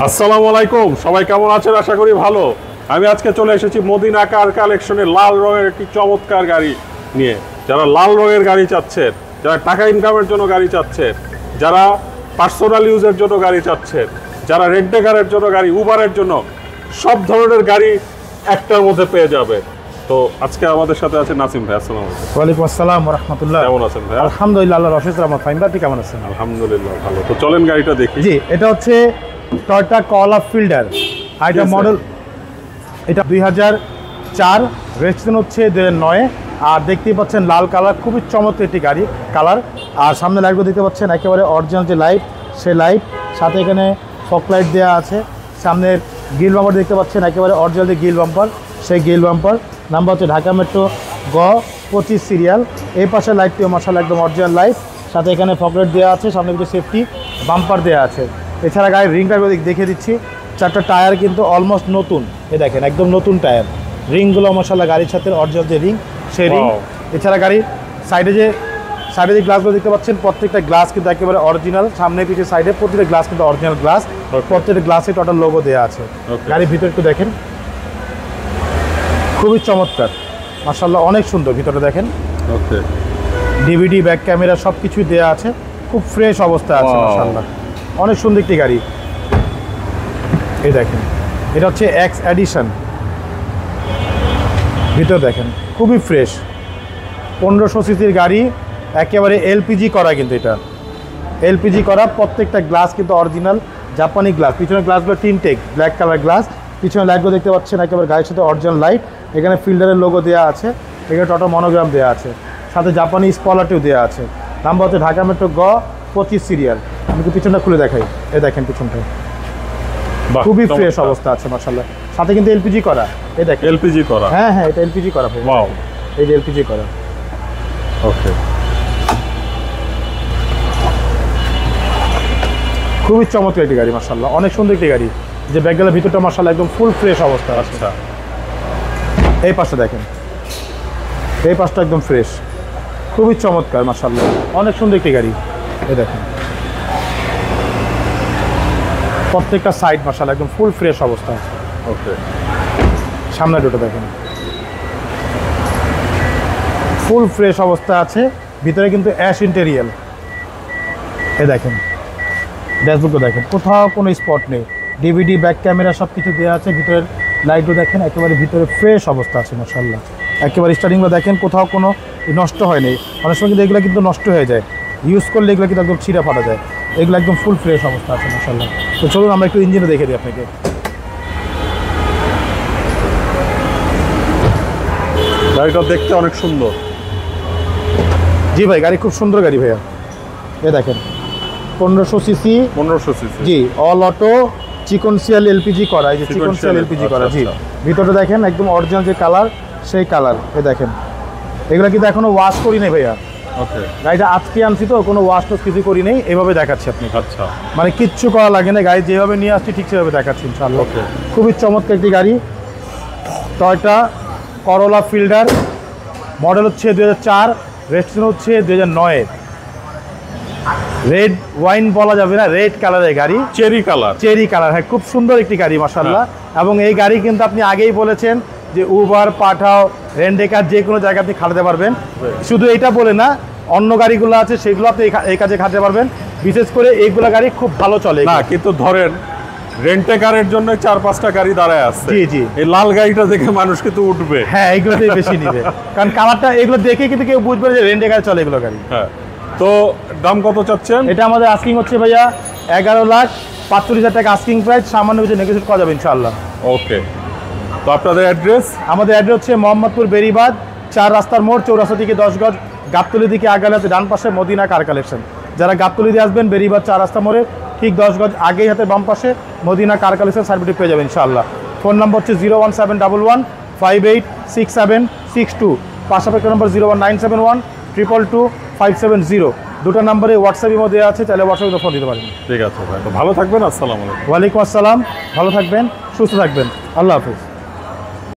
আসসালামু আলাইকুম, সবাই কেমন আছেন? আশা করি ভালো। আমি আজকে চলে এসেছি মদিনা কার কালেকশনে লাল রঙের একটি চমৎকার গাড়ি নিয়ে। যারা লাল রঙের গাড়ি চাচ্ছেন, যারা টাকা ইনকামের জন্য গাড়ি চাচ্ছেন, যারা পার্সোনাল ইউজের জন্য গাড়ি চাচ্ছেন, যারা রেন্টে কারের জন্য গাড়ি, উবারের জন্য, সব ধরনের গাড়ি একটার মধ্যে পেয়ে যাবে। তো আজকে আমাদের সাথে আছে নাসিম ভাই। আসসালামু আলাইকুম। ওয়ালাইকুম আসসালাম ওয়া রাহমাতুল্লাহ। কেমন আছেন ভাই? আলহামদুলিল্লাহ, আল্লাহর অশেষ রহমত। ফাহিম ভাই, আপনি কেমন আছেন? আলহামদুলিল্লাহ ভালো। তো চলেন গাড়িটা দেখি। জি, এটা হচ্ছে টয়োটা কলা ফিল্ডার। আর এটা মডেল, এটা 2004, রেজিস্ট্রেশন হচ্ছে 2009। আর দেখতেই পাচ্ছেন লাল কালার, খুবই চমৎকার একটি গাড়ি কালার। আর সামনে লাইটগুলো দেখতে পাচ্ছেন একেবারে অরিজিনাল যে লাইট, সেই লাইট, সাথে এখানে ফগ লাইট দেওয়া আছে। সামনের গিল বাম্পার দেখতে পাচ্ছেন একেবারে অরিজিনাল যে গিল বাম্পার, সেই গিল বাম্পার। নাম্বার হচ্ছে ঢাকা মেট্রো গ 25 সিরিয়াল। এই পাশে লাইটটিও মাশাআল্লাহ একদম অরিজিনাল লাইট, সাথে এখানে ফগ লাইট দেওয়া আছে, সামনে কিছু সেফটি বাম্পার দেওয়া আছে। এছাড়া গাড়ির রিংটা দেখিয়ে দিচ্ছি। চারটা টায়ার কিন্তু অলমোস্ট নতুন, এ দেখেন একদম নতুন টায়ার। রিংগুলো মাশাআল্লাহ গাড়ির সাথে অরিজিনাল যে রিং, সেই রিং। এছাড়া গাড়ির সাইডে যে গ্লাসগুলো দেখতে পাচ্ছেন, প্রত্যেকটা গ্লাস কিন্তু একেবারে অরিজিনাল। সামনে পিছিয়ে সাইডে প্রত্যেকটা গ্লাস কিন্তু অরিজিনাল গ্লাস। প্রত্যেকটা গ্লাসে টোটাল লোগো দেওয়া আছে। গাড়ির ভিতরে একটু দেখেন, খুবই চমৎকার মাশাআল্লাহ, অনেক সুন্দর ভিতরে দেখেন। ওকে, ডিভিডি, ব্যাক ক্যামেরা সব কিছুই দেওয়া আছে, খুব ফ্রেশ অবস্থা আছে মাশাআল্লাহ, অনেক সুন্দর একটি গাড়ি। এই দেখেন, এটা হচ্ছে এক্স এডিশন। ভিতর দেখেন খুবই ফ্রেশ, 1500 সিসির গাড়ি, একেবারে এলপিজি করা। কিন্তু এটা এলপিজি করা, প্রত্যেকটা গ্লাস কিন্তু অরিজিনাল জাপানি গ্লাস। পিছনের গ্লাসগুলো টিনটেক ব্ল্যাক কালার গ্লাস। পিছনে লাইটগুলো দেখতে পাচ্ছেন একেবারে গাড়ির সাথে অরিজিনাল লাইট। এখানে ফিল্ডারের লোগো দেওয়া আছে, এখানে টোটো মনোগ্রাম দেওয়া আছে, সাথে জাপানি স্পলারটিও দেওয়া আছে। নাম্বার হচ্ছে ঢাকা মেট্রো গ 25 সিরিয়াল। আমি পিছনটা খুলে দেখাই, এই দেখেন পিছনটা খুবই ফ্রেশ অবস্থা আছে মাশাআল্লাহ। সাথে কিন্তু এলপিজি করা, এই দেখেন এলপিজি করা। হ্যাঁ হ্যাঁ, এটা এলপিজি করা। ওয়াও, এই যে এলপিজি করা। ওকে, খুবই চমৎকার একটি গাড়ি মাশাআল্লাহ, অনেক সুন্দর একটি গাড়ি। যে ব্যাকগ্রাউন্ডের ভিতরটা মাশাআল্লাহ একদম ফুল ফ্রেশ অবস্থা আছে। আচ্ছা, এই পাশটা দেখেন, এই পাশটা একদম ফ্রেশ, খুবই চমৎকার মাশাআল্লাহ, অনেক সুন্দর একটি গাড়ি। এই দেখেন প্রত্যেকটা সাইড মাশাআল্লাহ একদম ফুল ফ্রেশ অবস্থা আছে। ওকে, সামনে দুটো দেখেন ফুল ফ্রেশ অবস্থা আছে। ভিতরে কিন্তু অ্যাশ ইন্টেরিয়াল। এই দেখেন ড্যাশবোর্ডও দেখেন, কোথাও কোনো স্পট নেই। ডিভিডি, ব্যাক ক্যামেরা সব কিছু দেওয়া আছে। ভিতরের লাইটও দেখেন, একেবারে ভিতরে ফ্রেশ অবস্থা আছে মাশাআল্লাহ। একেবারে স্টার্টিংগুলো দেখেন, কোথাও কোনো নষ্ট হয়নি। অনেক সময় কিন্তু এগুলো কিন্তু নষ্ট হয়ে যায়, ইউজ করলে এগুলো কিন্তু একদম ছিঁড়া ফাটা যায়। এগুলো একদম ফুল ফ্রেশ অবস্থা আছে মাশাআল্লাহ। তো চলুন আমরা একটু ইঞ্জিনও দেখে দিই আপনাকে। গাড়িটা দেখতে অনেক সুন্দর। জি ভাই, গাড়ি খুব সুন্দর গাড়ি ভাইয়া। এ দেখেন 1500 সিসি। জি, অল অটো চিকনসিয়াল এলপিজি করা। এই যে চিকনসিয়াল এলপিজি করা। জি, ভিতরটা দেখেন একদম অরিজিনাল যে কালার, সেই কালার। এ দেখেন এগুলো কিন্তু এখনো ওয়াশ করি নেই ভাইয়া। ওকে, গাড়িটা আজকে আনছি তো, কোনো ওয়াশ টোশ কিছু করি নেই, এভাবে দেখাচ্ছি আপনি। আচ্ছা, মানে কিচ্ছু করা লাগে না, গাড়ি যেভাবে নিয়ে আসছি ঠিক সেভাবে দেখাচ্ছি ইনশাআল্লাহ। ওকে, খুবই চমৎকার একটি গাড়ি, টয়োটা করোলা ফিল্ডার। মডেল হচ্ছে 2004, রেজিস্ট্রেশন হচ্ছে 2009। রেড ওয়াইন বলা যাবে না, রেড কালারের গাড়ি, চেরি কালার। হ্যাঁ, খুব সুন্দর একটি গাড়ি মাশাআল্লাহ। এবং এই গাড়ি কিন্তু আপনি আগেই বলেছেন যে উবার, পাঠাও, রেন্টেকার যে কোনো জায়গায় আপনি খাটাতে পারবেন। শুধু এটা বলে না, অন্য গাড়িগুলো আছে সেগুলো আপনি এই কাজে খাটাতে পারবেন। বিশেষ করে এইগুলো গাড়ি খুব ভালো চলে না। কিন্তু ধরেন রেন্টেকারের জন্য 4-5টা গাড়ি দাঁড়ায় আছে। জি জি, এই লাল গাড়িটা দেখে মানুষ কিন্তু উঠবে। হ্যাঁ, এইগুলোতেই বেশি নিবে, কারণ কালারটা এগুলো দেখে কিন্তু কেউ বুঝবে যে রেন্টেকার চলে এগুলো গাড়ি। হ্যাঁ, তো দাম কত চাচ্ছেন? এটা আমাদের আস্কিং হচ্ছে ভাইয়া 11,45,000 টাকা আস্কিং প্রাইস। সামান্য কিছু নেগোশিয়েট করা যাবে ইনশাআল্লাহ। ওকে, তো আপনাদের অ্যাড্রেস? আমাদের অ্যাড্রেস হচ্ছে মোহাম্মদপুর বেরিবাদ 4 রাস্তার মোড়, চৌরাস্তা থেকে 10 গজ, গাবতলী দিকে আগালে ডান পাশে মদিনা কার কালেকশন। যারা গাবতলী দিয়ে আসবেন, বেরিবাদ 4 রাস্তা মোড়ে ঠিক 10 গজ আগেই হাতে বাম পাশে মদিনা কার কালেকশন সার্ভিসটি পেয়ে যাবেন ইনশাআল্লাহ। ফোন নম্বর হচ্ছে 01711586762। পাশাপাশি নম্বর 01971222570। দুটো নম্বরে হোয়াটসঅ্যাপের মধ্যে আছে, চাইলে হোয়াটসঅ্যাপে ফোন দিতে পারেন। ঠিক আছে ভাই, তো ভালো থাকবেন। আসসালামু আলাইকুম। ওয়ালাইকুম আসসালাম, ভালো থাকবেন, সুস্থ থাকবেন, আল্লাহ হাফেজ।